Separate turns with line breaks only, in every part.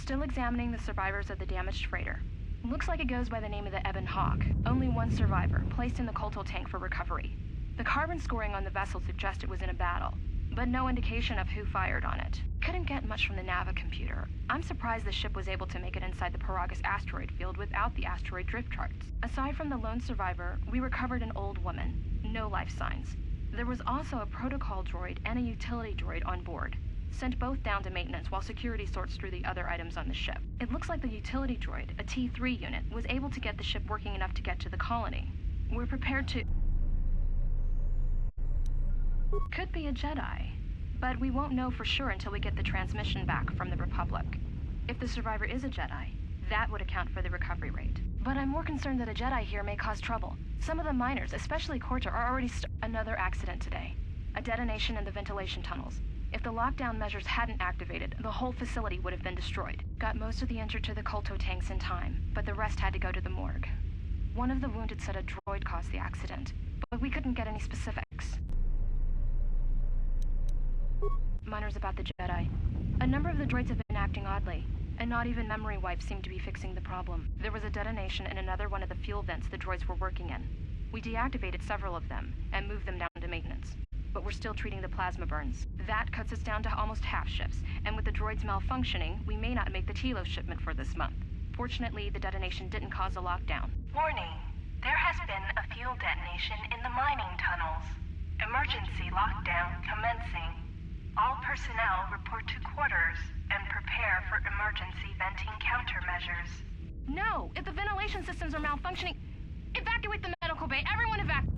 Still examining the survivors of the damaged freighter. Looks like it goes by the name of the Ebon Hawk. Only one survivor, placed in the Colto tank for recovery. The carbon scoring on the vessel suggests it was in a battle, but no indication of who fired on it. Couldn't get much from the Nava computer. I'm surprised the ship was able to make it inside the Peragus asteroid field without the asteroid drift charts. Aside from the lone survivor, we recovered an old woman. No life signs. There was also a protocol droid and a utility droid on board. Sent both down to maintenance while security sorts through the other items on the ship. It looks like the utility droid, a T3 unit, was able to get the ship working enough to get to the colony. We're prepared to... Could be a Jedi, but we won't know for sure until we get the transmission back from the Republic. If the survivor is a Jedi, that would account for the recovery rate. But I'm more concerned that a Jedi here may cause trouble. Some of the miners, especially Corta, are already Another accident today. A detonation in the ventilation tunnels. If the lockdown measures hadn't activated, the whole facility would have been destroyed. Got most of the injured to the Colto tanks in time, but the rest had to go to the morgue. One of the wounded said a droid caused the accident, but we couldn't get any specifics. Miners about the Jedi. A number of the droids have been acting oddly, and not even memory wipes seem to be fixing the problem. There was a detonation in another one of the fuel vents the droids were working in. We deactivated several of them and moved them down to maintenance. But we're still treating the plasma burns. That cuts us down to almost half shifts, and with the droids malfunctioning, we may not make the Telos shipment for this month. Fortunately, the detonation didn't cause a lockdown.
Warning, there has been a fuel detonation in the mining tunnels. Emergency lockdown commencing. All personnel report to quarters and prepare for emergency venting countermeasures.
No! If the ventilation systems are malfunctioning, evacuate the medical bay! Everyone evacuate!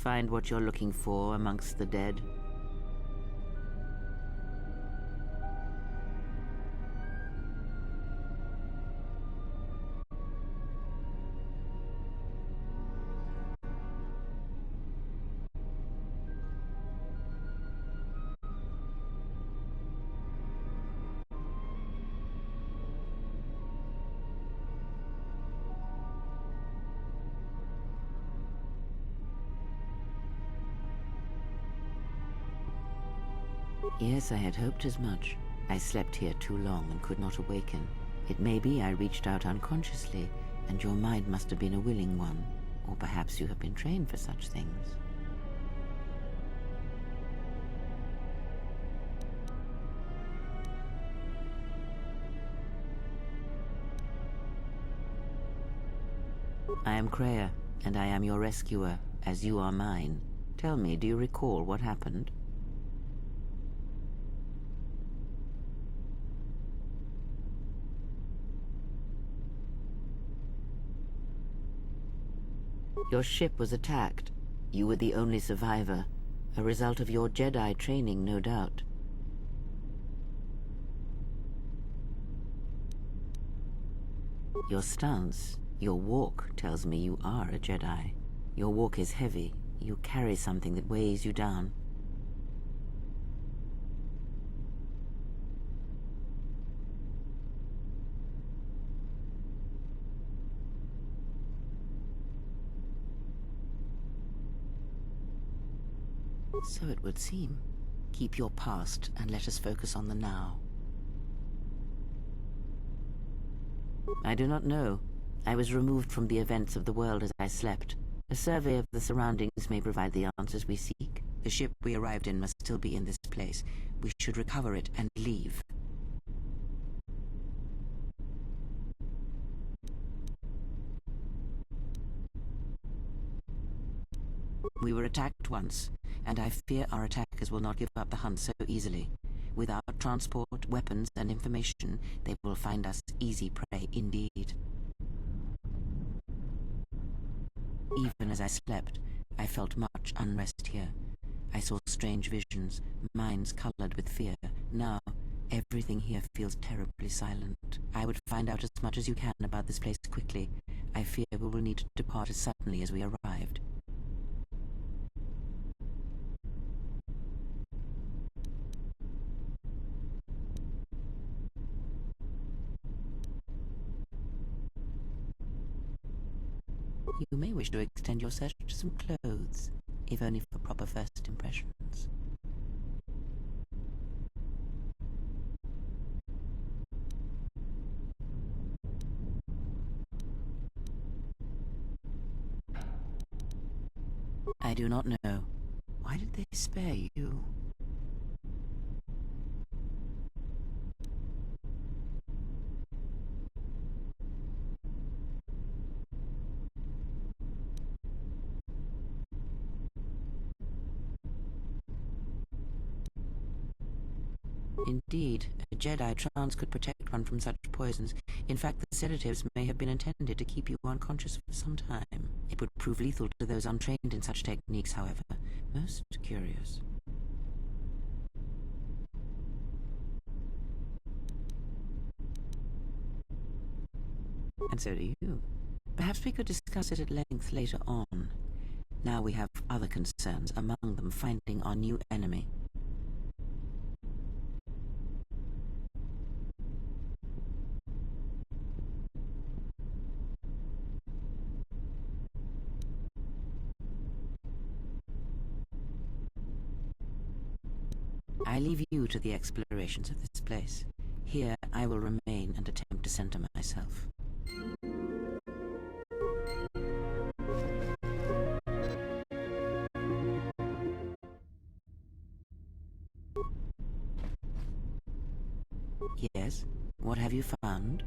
find what you're looking for amongst the dead? Yes, I had hoped as much. I slept here too long and could not awaken. It may be I reached out unconsciously, and your mind must have been a willing one. Or perhaps you have been trained for such things. I am Kreia, and I am your rescuer, as you are mine. Tell me, do you recall what happened? Your ship was attacked. You were the only survivor. A result of your Jedi training, no doubt. Your stance, your walk tells me you are a Jedi. Your walk is heavy. You carry something that weighs you down. So it would seem. Keep your past and let us focus on the now. I do not know. I was removed from the events of the world as I slept. A survey of the surroundings may provide the answers we seek. The ship we arrived in must still be in this place. We should recover it and leave. We were attacked once, and I fear our attackers will not give up the hunt so easily. Without transport, weapons, and information, they will find us easy prey indeed. Even as I slept, I felt much unrest here. I saw strange visions, minds colored with fear. Now, everything here feels terribly silent. I would find out as much as you can about this place quickly. I fear we will need to depart as suddenly as we arrived. You may wish to extend your search to some clothes, if only for proper first impressions. I do not know. Why did they spare you? Indeed, a Jedi trance could protect one from such poisons. In fact, the sedatives may have been intended to keep you unconscious for some time. It would prove lethal to those untrained in such techniques, however. Most curious. And so do you. Perhaps we could discuss it at length later on. Now we have other concerns, among them finding our new enemy. I leave you to the explorations of this place. Here I will remain and attempt to center myself. Yes? What have you found?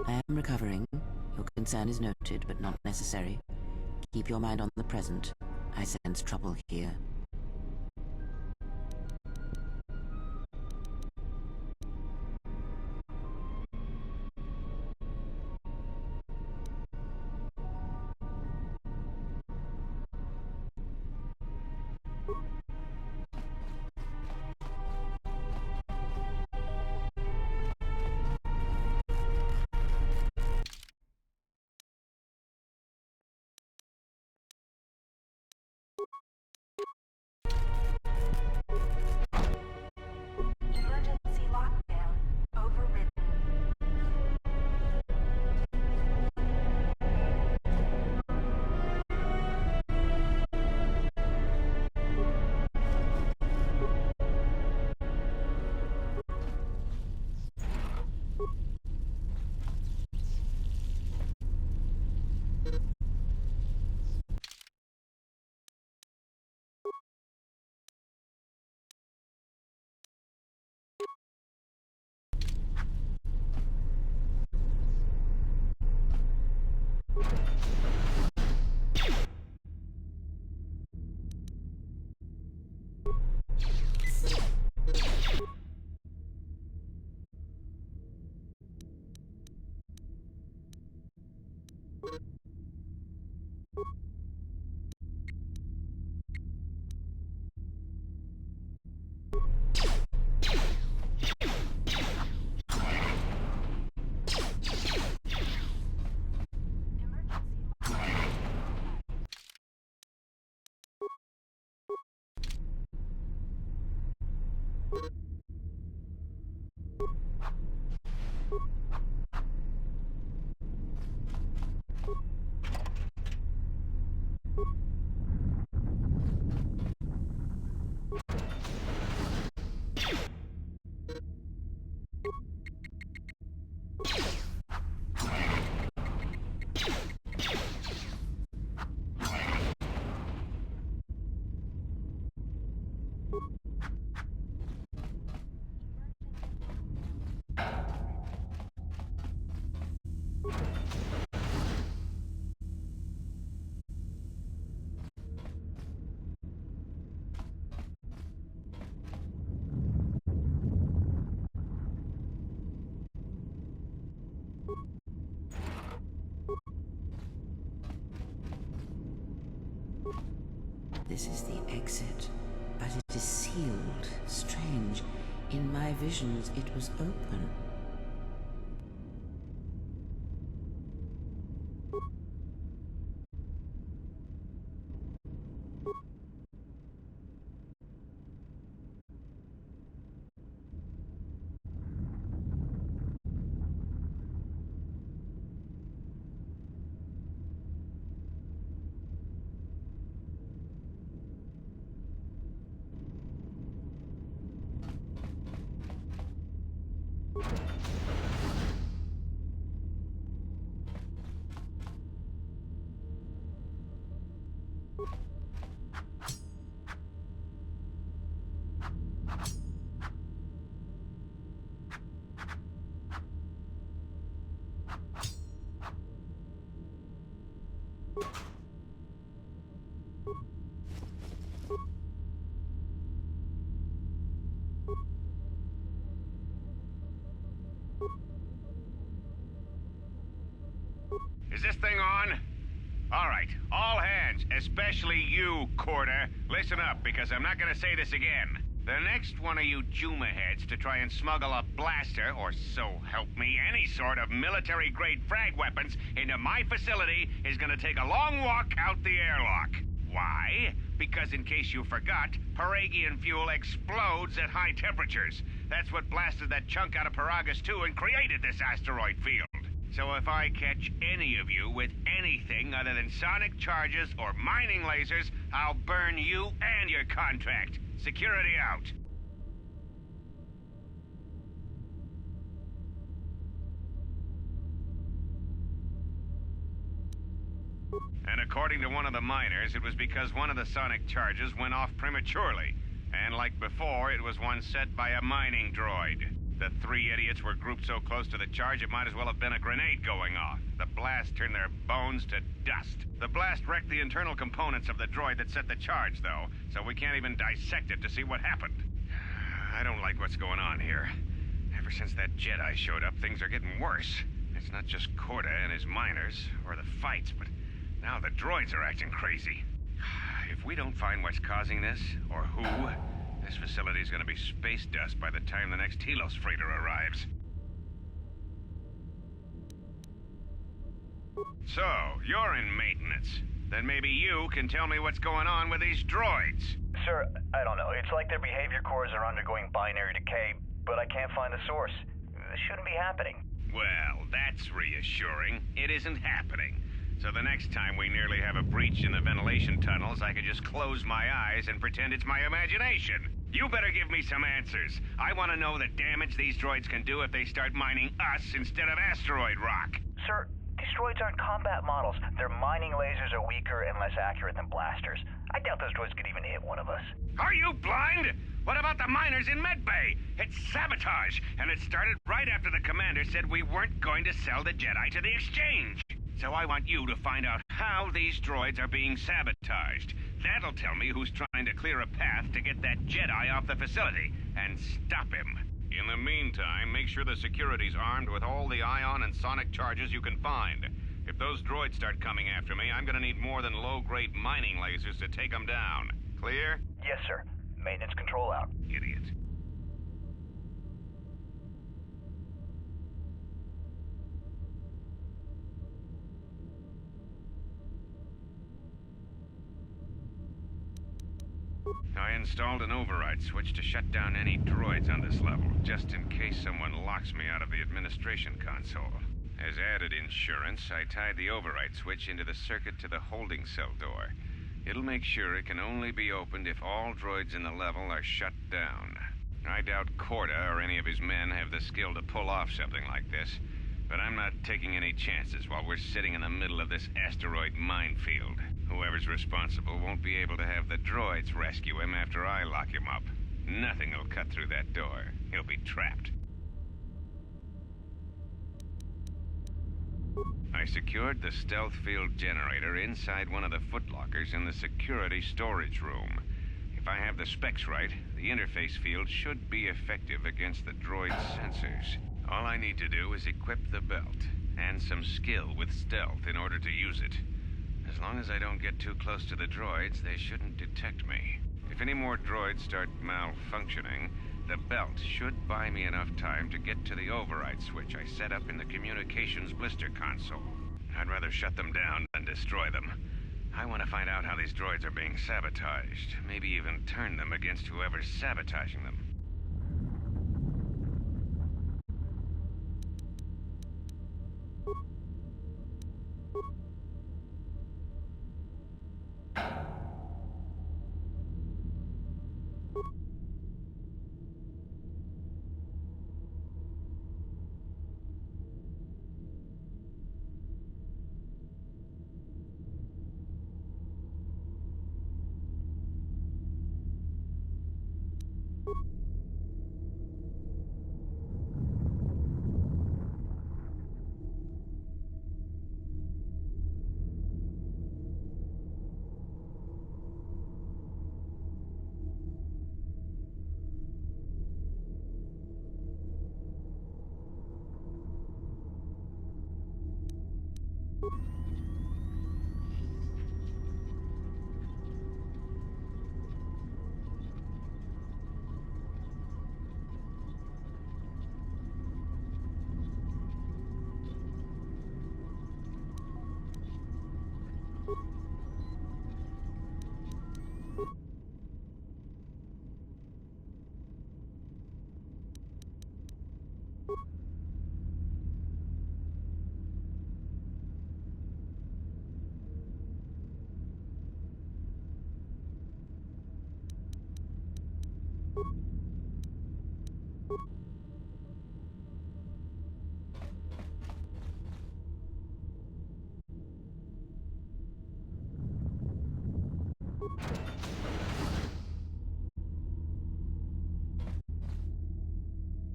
I am recovering. Your concern is noted, but not necessary. Keep your mind on the present. I sense trouble here. This is the exit, but it is sealed. Strange. In my visions, it was open.
Is this thing on? All right, all hands, especially you, Corder. Listen up, because I'm not gonna say this again. The next one of you Juma heads to try and smuggle a blaster, or so help me, any sort of military-grade frag weapons into my facility is gonna take a long walk out the airlock. Why? Because in case you forgot, Peragian fuel explodes at high temperatures. That's what blasted that chunk out of Peragus 2 and created this asteroid field. So if I catch any of you with anything other than sonic charges or mining lasers, I'll burn you and your contract. Security out. And according to one of the miners, it was because one of the sonic charges went off prematurely. And like before, it was one set by a mining droid. The three idiots were grouped so close to the charge it might as well have been a grenade going off. The blast turned their bones to dust. The blast wrecked the internal components of the droid that set the charge, though, so we can't even dissect it to see what happened. I don't like what's going on here. Ever since that Jedi showed up, things are getting worse. It's not just Corda and his miners, or the fights, but now the droids are acting crazy. If we don't find what's causing this, or who, this facility's gonna be space dust by the time the next Telos freighter arrives. So, you're in maintenance. Then maybe you can tell me what's going on with these droids.
Sir, I don't know. It's like their behavior cores are undergoing binary decay, but I can't find the source. This shouldn't be happening.
Well, that's reassuring. It isn't happening. So the next time we nearly have a breach in the ventilation tunnels, I could just close my eyes and pretend it's my imagination. You better give me some answers. I want to know the damage these droids can do if they start mining us instead of asteroid rock.
Sir, these droids aren't combat models. Their mining lasers are weaker and less accurate than blasters. I doubt those droids could even hit one of us.
Are you blind? What about the miners in Medbay? It's sabotage, and it started right after the commander said we weren't going to sell the Jedi to the exchange. So I want you to find out how these droids are being sabotaged. That'll tell me who's trying to clear a path to get that Jedi off the facility, and stop him. In the meantime, make sure the security's armed with all the ion and sonic charges you can find. If those droids start coming after me, I'm gonna need more than low-grade mining lasers to take them down. Clear?
Yes, sir. Maintenance control out.
Idiot. I installed an override switch to shut down any droids on this level, just in case someone locks me out of the administration console. As added insurance, I tied the override switch into the circuit to the holding cell door. It'll make sure it can only be opened if all droids in the level are shut down. I doubt Corda or any of his men have the skill to pull off something like this, but I'm not taking any chances while we're sitting in the middle of this asteroid minefield. Whoever's responsible won't be able to have the droids rescue him after I lock him up. Nothing will cut through that door. He'll be trapped. I secured the stealth field generator inside one of the footlockers in the security storage room. If I have the specs right, the interface field should be effective against the droid's sensors. All I need to do is equip the belt, and some skill with stealth in order to use it. As long as I don't get too close to the droids, they shouldn't detect me. If any more droids start malfunctioning, the belt should buy me enough time to get to the override switch I set up in the communications blister console. I'd rather shut them down than destroy them. I want to find out how these droids are being sabotaged, maybe even turn them against whoever's sabotaging them.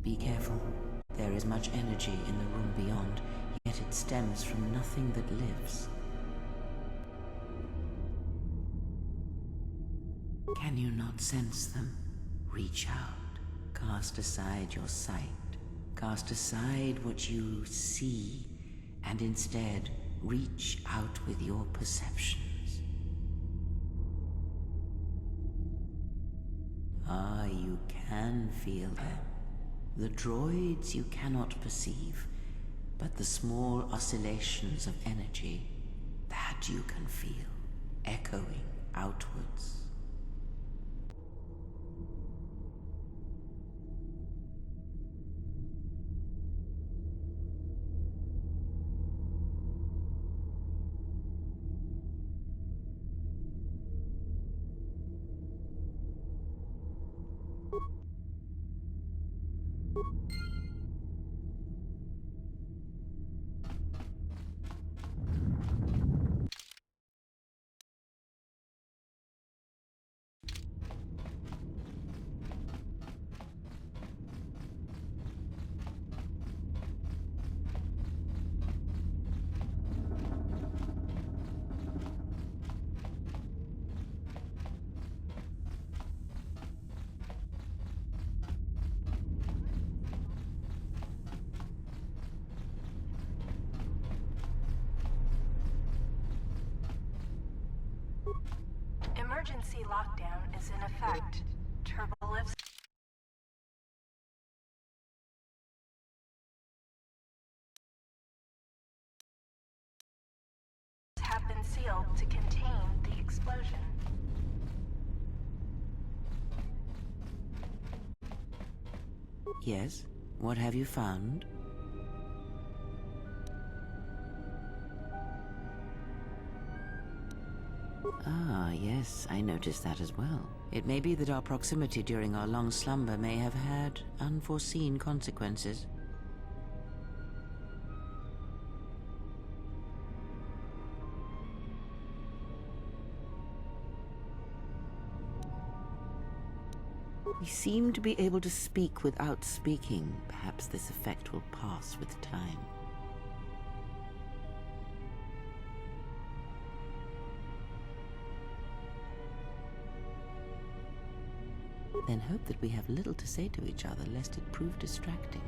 Be careful. There is much energy in the room beyond, yet it stems from nothing that lives. Can you not sense them? Reach out. Cast aside your sight. Cast aside what you see, and instead reach out with your perceptions. Ah, you can feel them. The droids you cannot perceive, but the small oscillations of energy, that you can feel, echoing outwards.
lockdown is in effect. Turbolifts have been sealed to contain the explosion.
Yes? What have you found? Ah, yes, I noticed that as well. It may be that our proximity during our long slumber may have had unforeseen consequences. We seem to be able to speak without speaking. Perhaps this effect will pass with time. Then hope that we have little to say to each other, lest it prove distracting.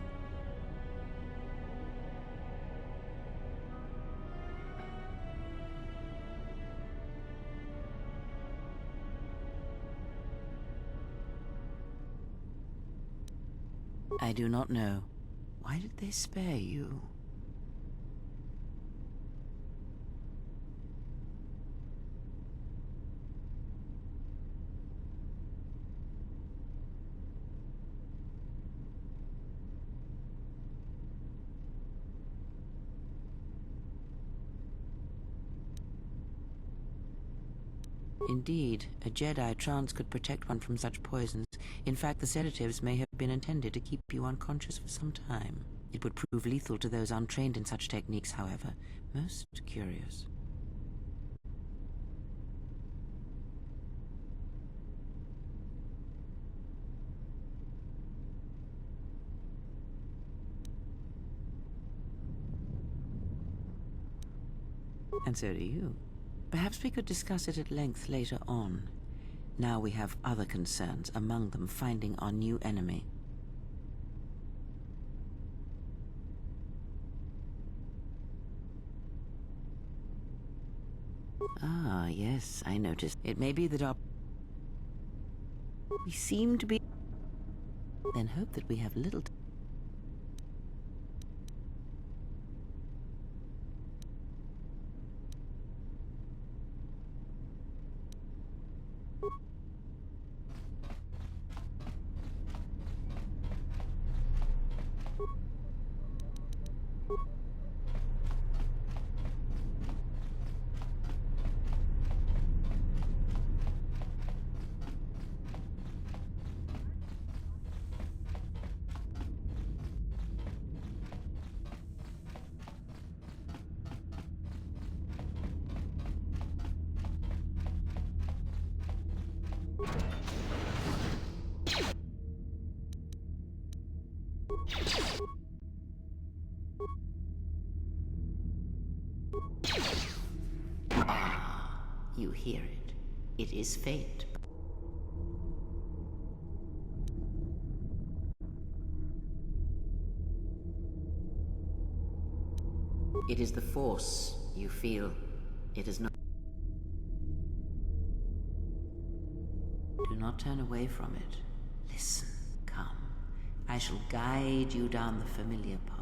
I do not know. Why did they spare you? Indeed, a Jedi trance could protect one from such poisons. In fact, the sedatives may have been intended to keep you unconscious for some time. It would prove lethal to those untrained in such techniques, however. Most curious. And so do you. Perhaps we could discuss it at length later on. Now we have other concerns, among them finding our new enemy. Ah, yes, I noticed. It may be that we seem to be... Then hope that we have little... You hear it. It is fate. It is the Force you feel. It is not... Do not turn away from it. Listen, come. I shall guide you down the familiar path.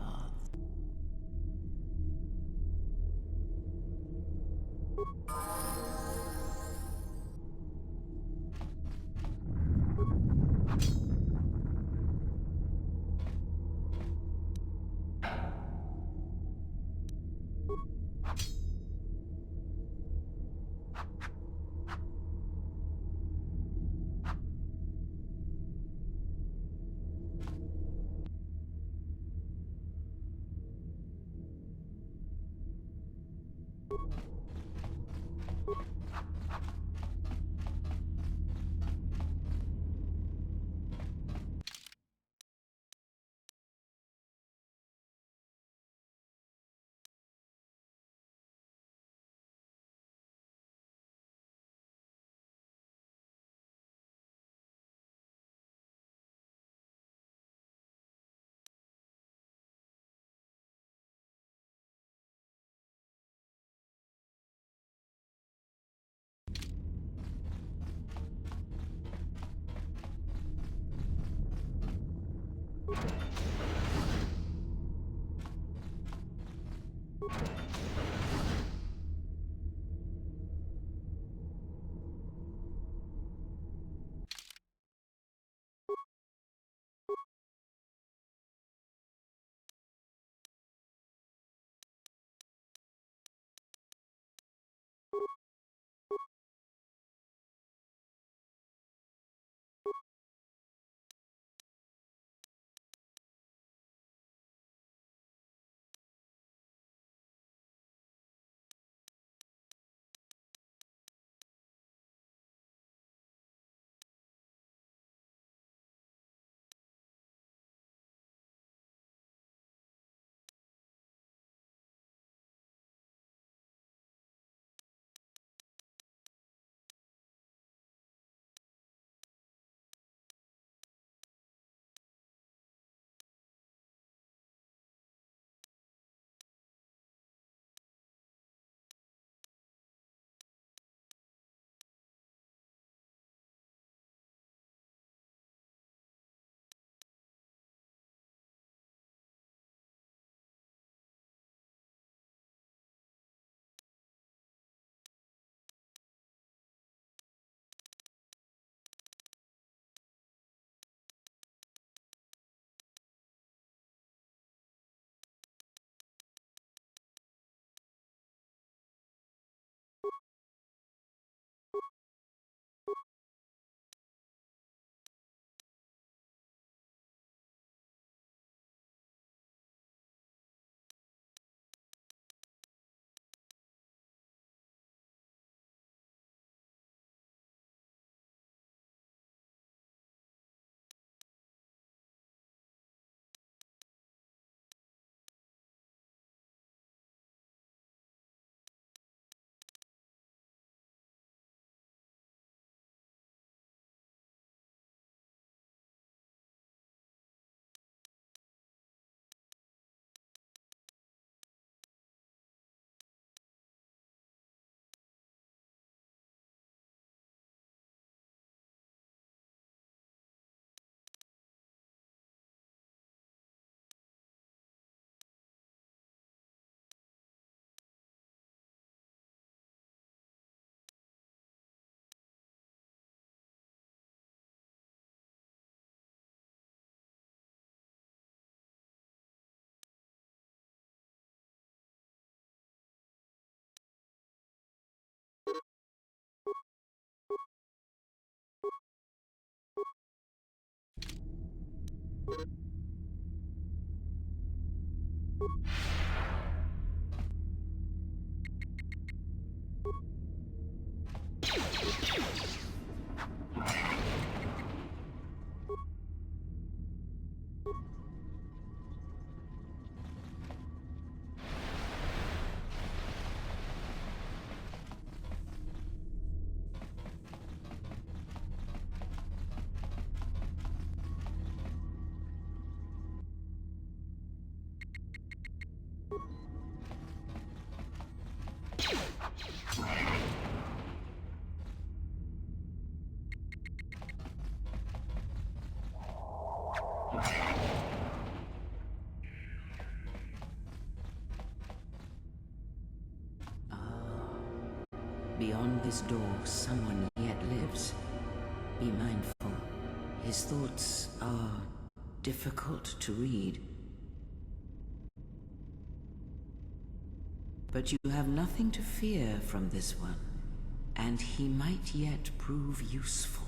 Beyond this door, someone yet lives. Be mindful. His thoughts are difficult to read. But you have nothing to fear from this one, and he might yet prove useful.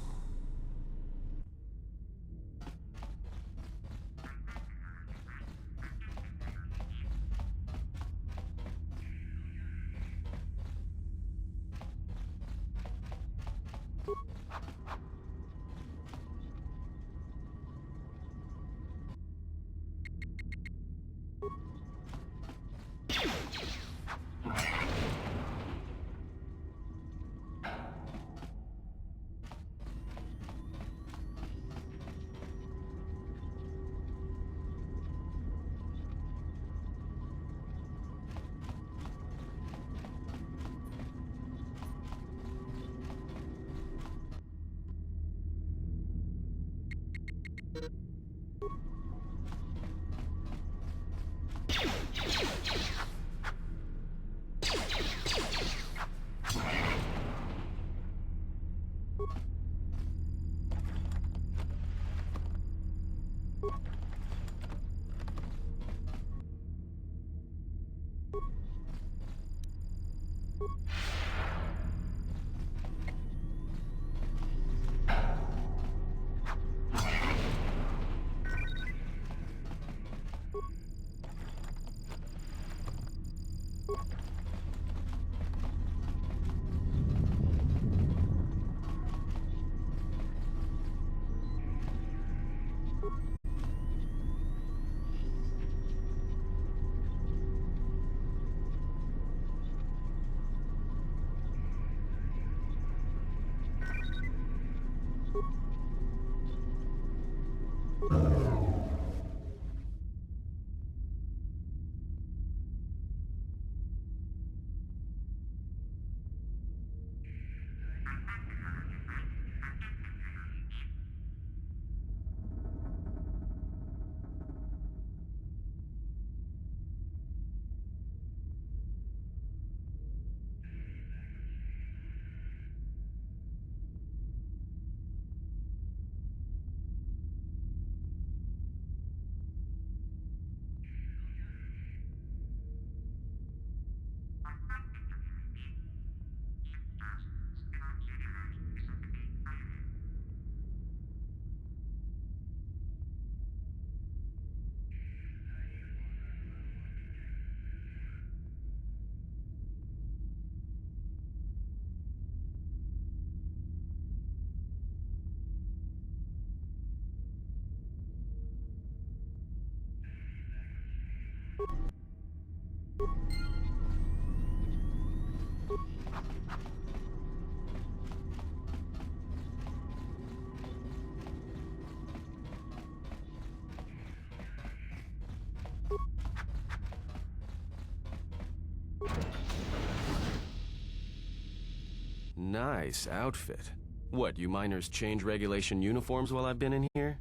Nice outfit. What, you miners change regulation uniforms while I've been in here?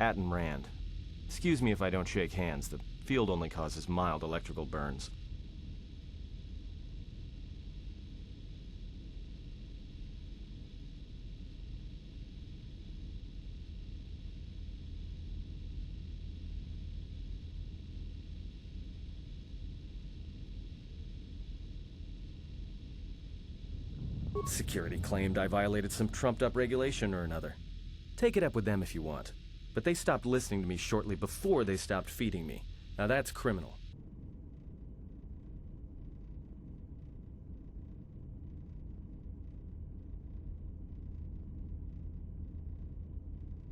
Atten Rand. Excuse me if I don't shake hands. The field only causes mild electrical burns. Security claimed I violated some trumped-up regulation or another. Take it up with them if you want. But they stopped listening to me shortly before they stopped feeding me. Now that's criminal.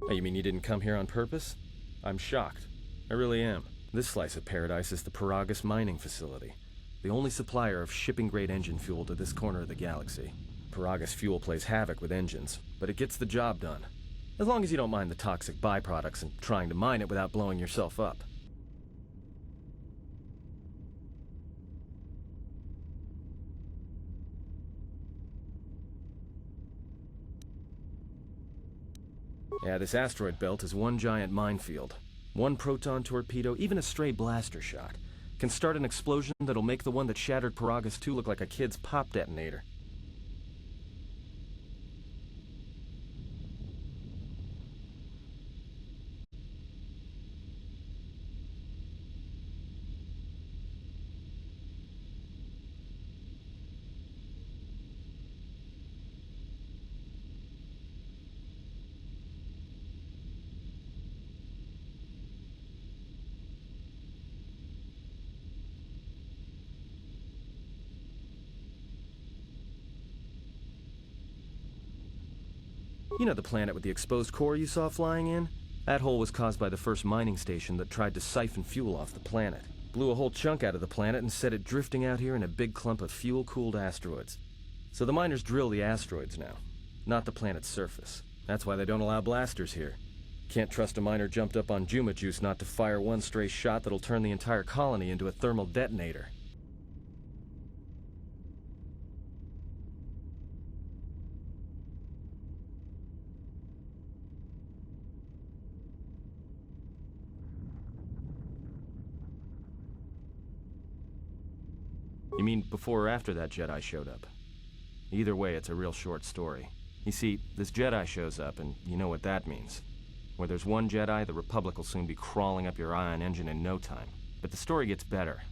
Oh, you mean you didn't come here on purpose? I'm shocked. I really am. This slice of paradise is the Peragus mining facility, the only supplier of shipping-grade engine fuel to this corner of the galaxy. Peragus fuel plays havoc with engines, but it gets the job done. As long as you don't mind the toxic byproducts and trying to mine it without blowing yourself up. Yeah, this asteroid belt is one giant minefield. One proton torpedo, even a stray blaster shot, can start an explosion that'll make the one that shattered Peragus 2 look like a kid's pop detonator. You know the planet with the exposed core you saw flying in? That hole was caused by the first mining station that tried to siphon fuel off the planet. Blew a whole chunk out of the planet and set it drifting out here in a big clump of fuel-cooled asteroids. So the miners drill the asteroids now, not the planet's surface. That's why they don't allow blasters here. Can't trust a miner jumped up on Juma juice not to fire one stray shot that'll turn the entire colony into a thermal detonator. You mean before or after that Jedi showed up? Either way, it's a real short story. You see, this Jedi shows up, and you know what that means. Where there's one Jedi, the Republic will soon be crawling up your ion engine in no time. But the story gets better.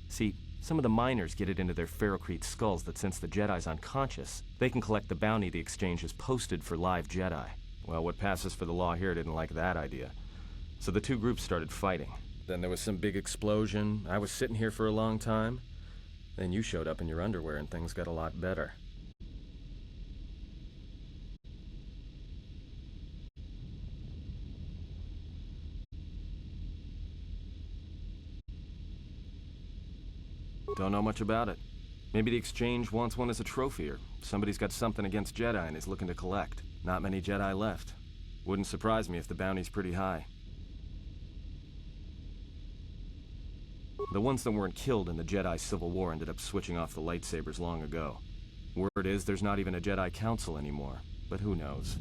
See, some of the miners get it into their ferrocrete skulls that since the Jedi's unconscious, they can collect the bounty the exchange has posted for live Jedi. Well, what passes for the law here didn't like that idea. So the two groups started fighting. Then there was some big explosion. I was sitting here for a long time. Then you showed up in your underwear and things got a lot better. Don't know much about it. Maybe the exchange wants one as a trophy, or somebody's got something against Jedi and is looking to collect. Not many Jedi left. Wouldn't surprise me if the bounty's pretty high. The ones that weren't killed in the Jedi Civil War ended up switching off the lightsabers long ago. Word is there's not even a Jedi Council anymore, but who knows?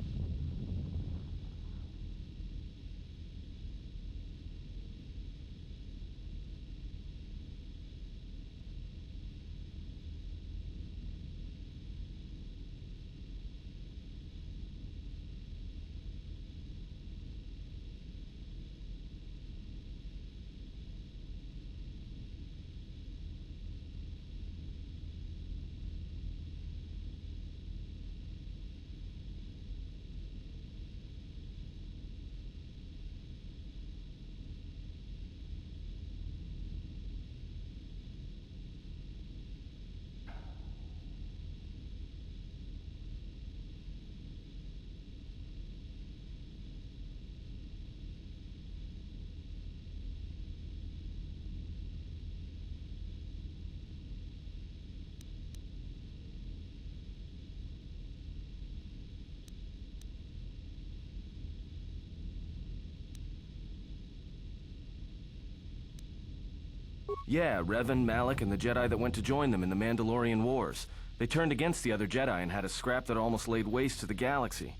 Yeah, Revan, Malak, and the Jedi that went to join them in the Mandalorian Wars. They turned against the other Jedi and had a scrap that almost laid waste to the galaxy.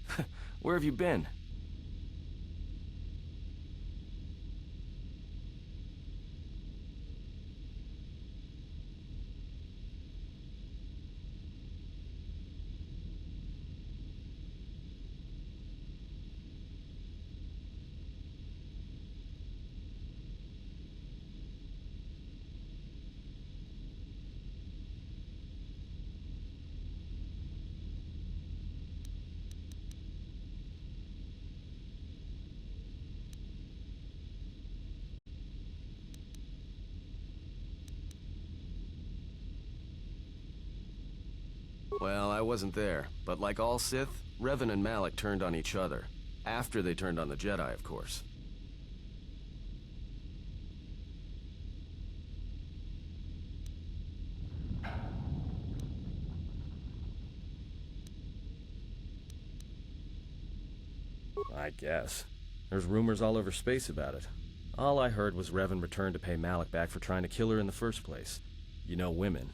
Where have you been? Well, I wasn't there, but like all Sith, Revan and Malak turned on each other. After they turned on the Jedi, of course. I guess. There's rumors all over space about it. All I heard was Revan returned to pay Malak back for trying to kill her in the first place. You know, women.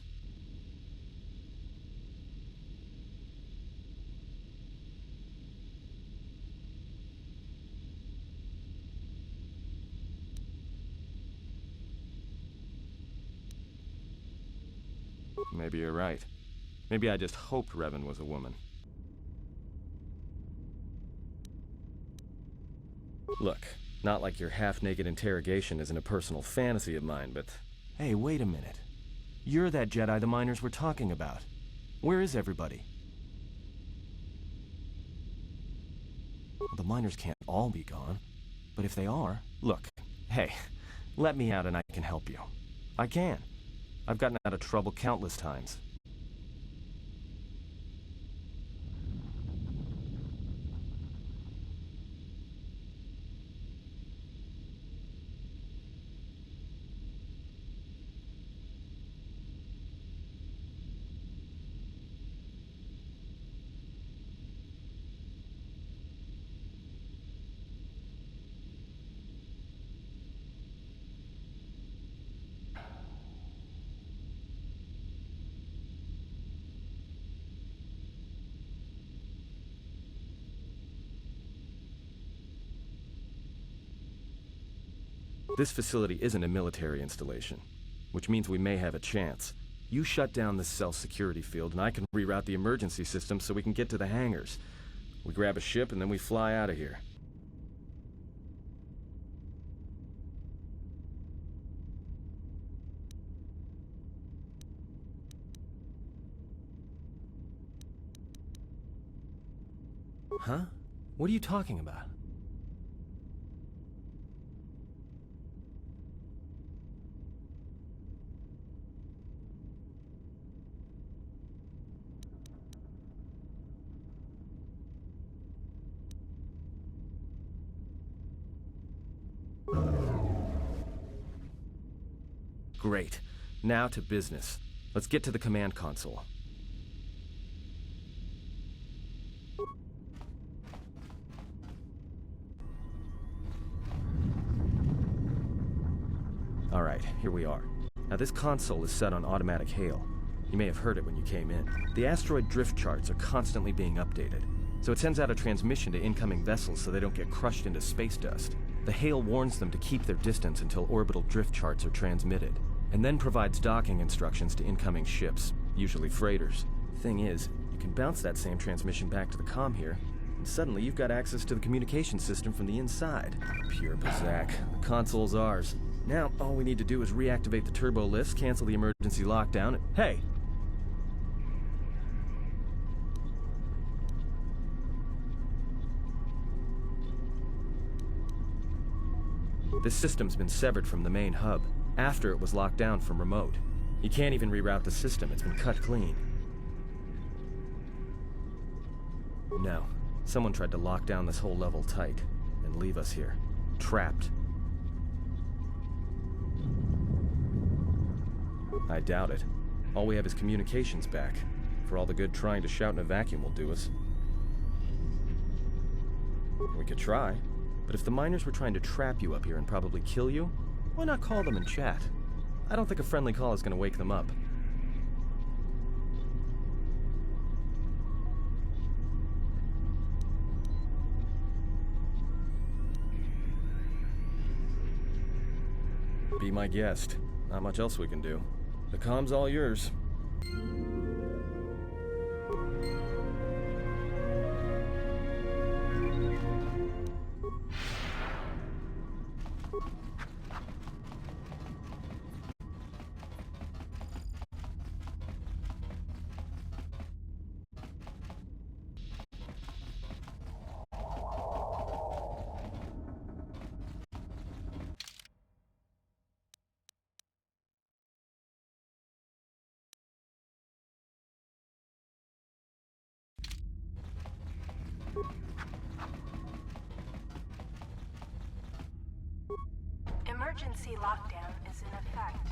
Maybe you're right. Maybe I just hoped Revan was a woman. Look, not like your half-naked interrogation isn't a personal fantasy of mine, but... Hey, wait a minute. You're that Jedi the miners were talking about. Where is everybody? The miners can't all be gone. But if they are... Look, hey, let me out and I can help you. I can. I've gotten out of trouble countless times. This facility isn't a military installation, which means we may have a chance. You shut down the cell security field, and I can reroute the emergency system so we can get to the hangars. We grab a ship, and then we fly out of here. Huh? What are you talking about? Great. Now to business. Let's get to the command console. Alright, here we are. Now this console is set on automatic hail. You may have heard it when you came in. The asteroid drift charts are constantly being updated, so it sends out a transmission to incoming vessels so they don't get crushed into space dust. The hail warns them to keep their distance until orbital drift charts are transmitted, and then provides docking instructions to incoming ships, usually freighters. Thing is, you can bounce that same transmission back to the comm here, and suddenly you've got access to the communication system from the inside. Pure Bazak. The console's ours. Now, all we need to do is reactivate the turbo lifts, cancel the emergency lockdown, and hey! This system's been severed from the main hub, after it was locked down from remote. You can't even reroute the system, it's been cut clean. No, someone tried to lock down this whole level tight, and leave us here, trapped. I doubt it. All we have is communications back, for all the good trying to shout in a vacuum will do us. We could try, but if the miners were trying to trap you up here and probably kill you, why not call them and chat? I don't think a friendly call is going to wake them up. Be my guest. Not much else we can do. The comm's all yours.
Emergency lockdown is in effect.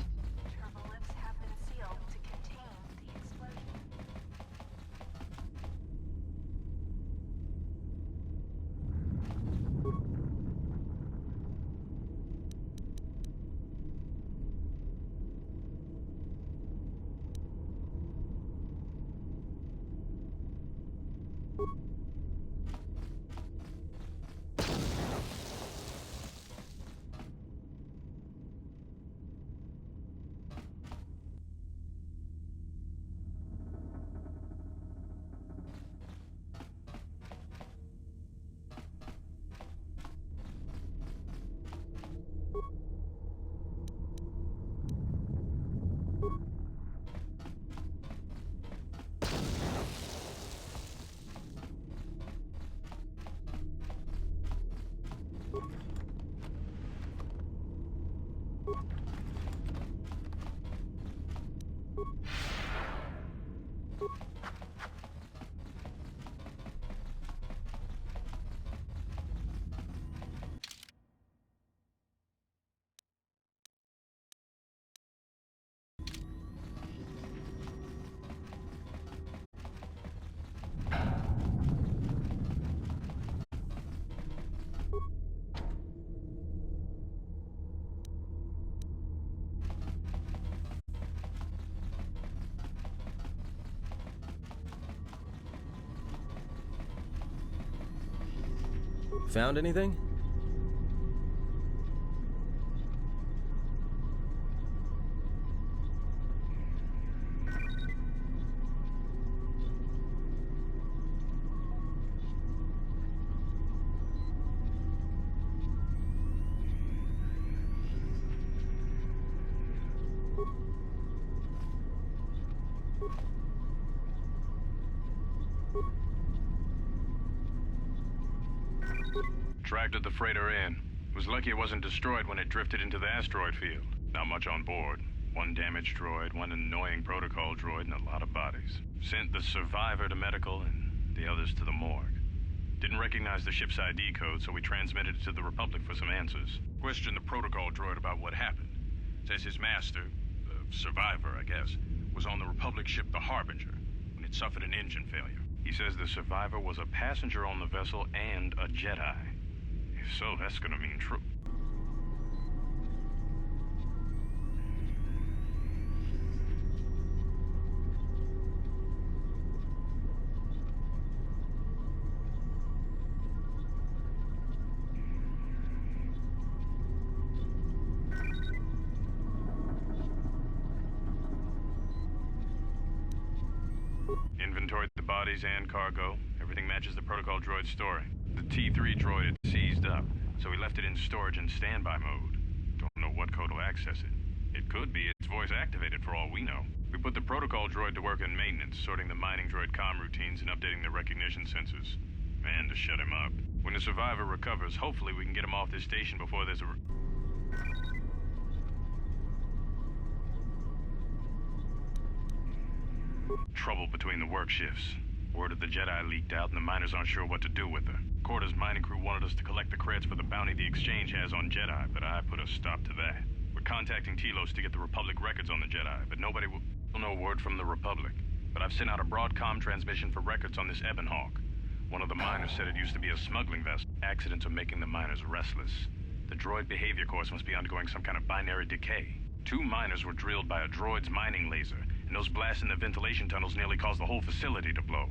Turbo lifts have been sealed to contain the explosion.
Found anything?
Tracted the freighter in. Was lucky it wasn't destroyed when it drifted into the asteroid field. Not much on board. One damaged droid, one annoying protocol droid, and a lot of bodies. Sent the survivor to medical and the others to the morgue. Didn't recognize the ship's ID code, so we transmitted it to the Republic for some answers. Questioned the protocol droid about what happened. Says his master, the survivor, I guess, was on the Republic ship the Harbinger when it suffered an engine failure. He says the survivor was a passenger on the vessel and a Jedi. If so, that's gonna mean true. Inventoried the bodies and cargo. Everything matches the protocol droid's story. The T3 droid had seized up, so we left it in storage in standby mode. Don't know what code will access it. It could be it's voice activated for all we know. We put the protocol droid to work in maintenance, sorting the mining droid comm routines and updating the recognition sensors. And to shut him up. When the survivor recovers, hopefully we can get him off this station before there's a... Trouble between the work shifts. Word of the Jedi leaked out and the miners aren't sure what to do with her. Quarter's mining crew wanted us to collect the credits for the bounty the Exchange has on Jedi, but I put a stop to that. We're contacting Telos to get the Republic records on the Jedi, but nobody will... No word from the Republic. But I've sent out a broadcom transmission for records on this Ebon Hawk. One of the miners said it used to be a smuggling vessel. Accidents are making the miners restless. The droid behavior course must be undergoing some kind of binary decay. 2 miners were drilled by a droid's mining laser, and those blasts in the ventilation tunnels nearly caused the whole facility to blow.